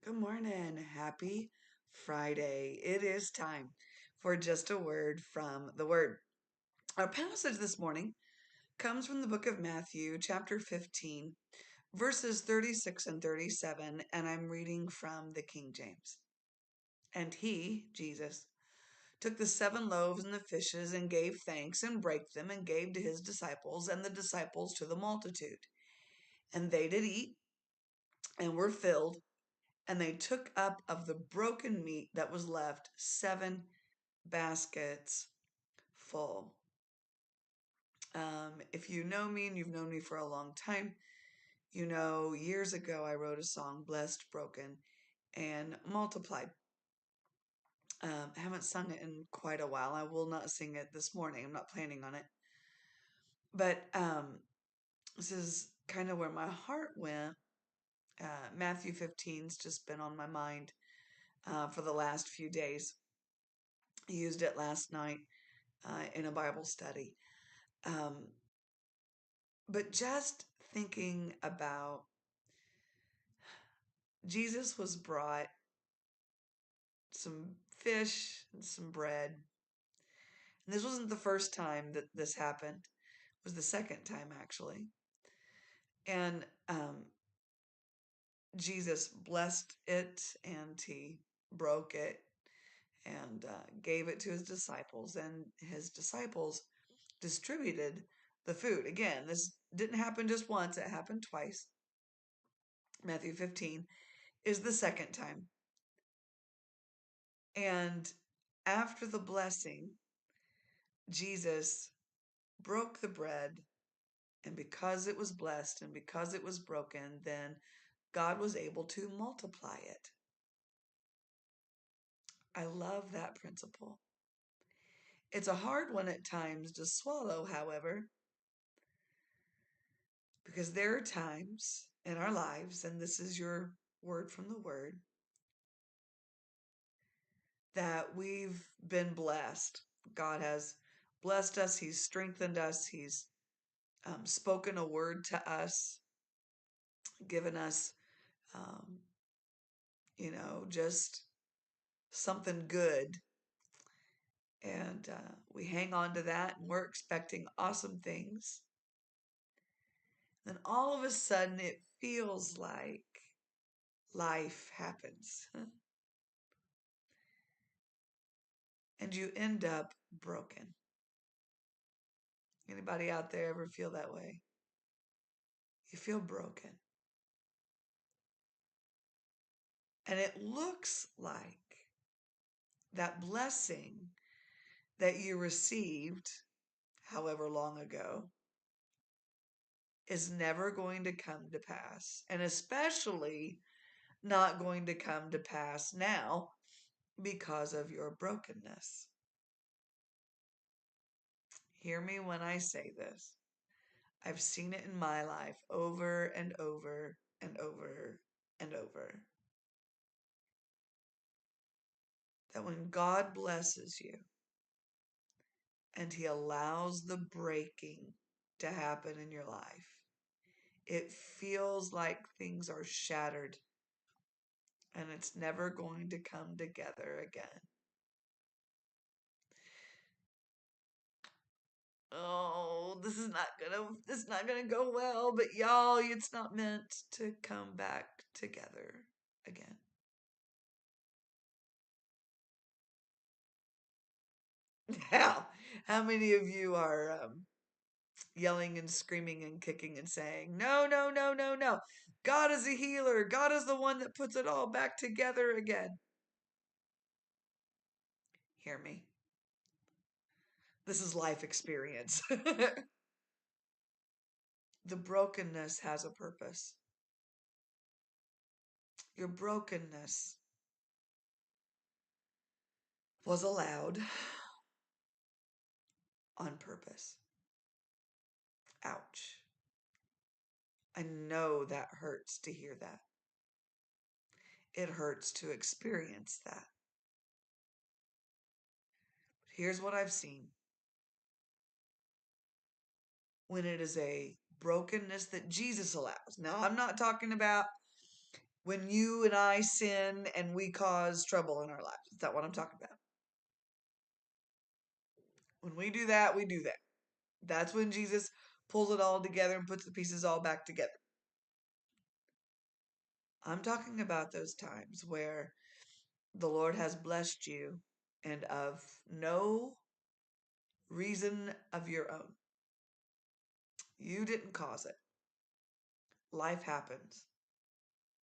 Good morning. Happy Friday. It is time for just a word from the Word. Our passage this morning comes from the book of Matthew, chapter 15, verses 36 and 37, and I'm reading from the King James. And he, Jesus, took the 7 loaves and the fishes and gave thanks and brake them and gave to his disciples and the disciples to the multitude. And they did eat and were filled. And they took up of the broken meat that was left 7 baskets full. If you know me and you've known me for a long time, you know years ago I wrote a song, Blessed, Broken, and Multiplied. I haven't sung it in quite a while. I will not sing it this morning. I'm not planning on it. But this is kind of where my heart went. Matthew 15's just been on my mind for the last few days. I used it last night in a Bible study. Um, but just thinking about Jesus was brought some fish and some bread. And this wasn't the first time that this happened. It was the second time, actually. And Jesus blessed it and he broke it and gave it to his disciples. And his disciples distributed the food. Again, this didn't happen just once, it happened twice. Matthew 15 is the second time. And after the blessing, Jesus broke the bread, and because it was blessed and because it was broken, then God was able to multiply it. I love that principle. It's a hard one at times to swallow, however, because there are times in our lives, and this is your word from the Word, that we've been blessed. God has blessed us, He's strengthened us, He's spoken a word to us, given us, um, just something good. And we hang on to that and we're expecting awesome things. Then all of a sudden it feels like life happens and you end up broken. Anybody out there ever feel that way? You feel broken. And it looks like that blessing that you received however long ago is never going to come to pass, and especially not going to come to pass now because of your brokenness. Hear me when I say this. I've seen it in my life over and over and over and over. That when God blesses you and He allows the breaking to happen in your life, it feels like things are shattered and it's never going to come together again. Oh, this is not gonna go well, but y'all, it's not meant to come back together again. Now, how many of you are yelling and screaming and kicking and saying, no, no, no, no, no. God is a healer. God is the one that puts it all back together again. Hear me. This is life experience. The brokenness has a purpose. Your brokenness was allowed on purpose. Ouch. I know that hurts to hear that. It hurts to experience that. But here's what I've seen. When it is a brokenness that Jesus allows. Now, I'm not talking about When you and I sin and we cause trouble in our lives. Is that what I'm talking about? When we do that, we do that. That's when Jesus pulls it all together and puts the pieces all back together. I'm talking about those times where the Lord has blessed you and of no reason of your own. You didn't cause it. Life happens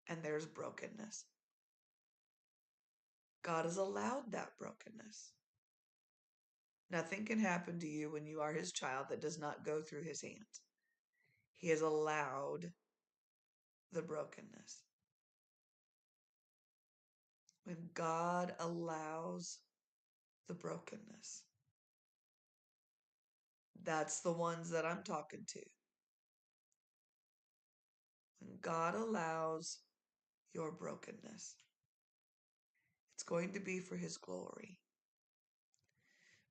and there's brokenness. God has allowed that brokenness. Nothing can happen to you when you are his child that does not go through his hands. He has allowed the brokenness. When God allows the brokenness, that's the ones that I'm talking to. When God allows your brokenness, it's going to be for his glory.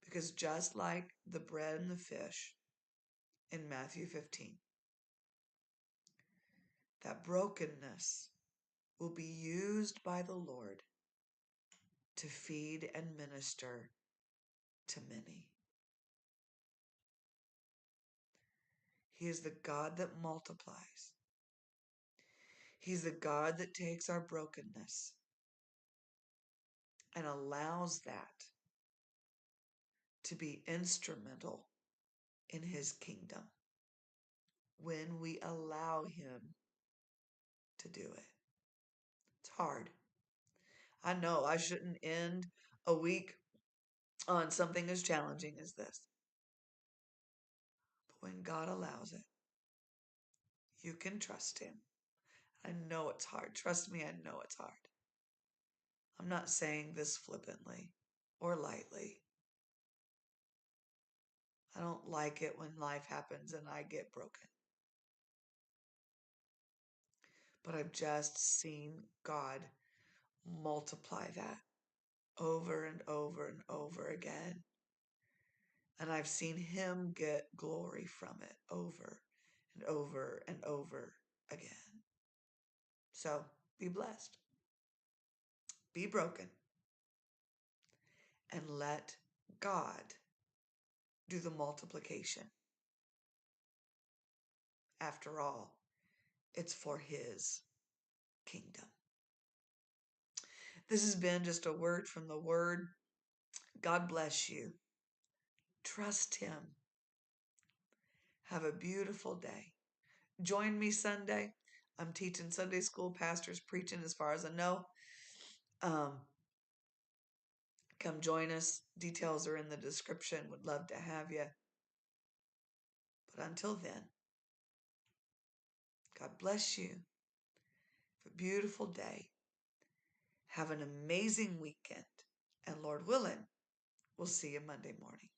Because just like the bread and the fish in Matthew 15, that brokenness will be used by the Lord to feed and minister to many. He is the God that multiplies. He's the God that takes our brokenness and allows that to be instrumental in his kingdom when we allow him to do it. It's hard. I know I shouldn't end a week on something as challenging as this. But when God allows it, you can trust him. I know it's hard. Trust me, I know it's hard. I'm not saying this flippantly or lightly. I don't like it when life happens and I get broken. But I've just seen God multiply that over and over and over again. And I've seen him get glory from it over and over and over again. So be blessed. Be broken. And let God do the multiplication. After all, it's for his kingdom. This has been just a word from the Word. God bless you. Trust him. Have a beautiful day. Join me Sunday. I'm teaching Sunday school, pastors preaching as far as I know. Come join us. Details are in the description. Would love to have you. But until then, God bless you. Have a beautiful day. Have an amazing weekend. And Lord willing, we'll see you Monday morning.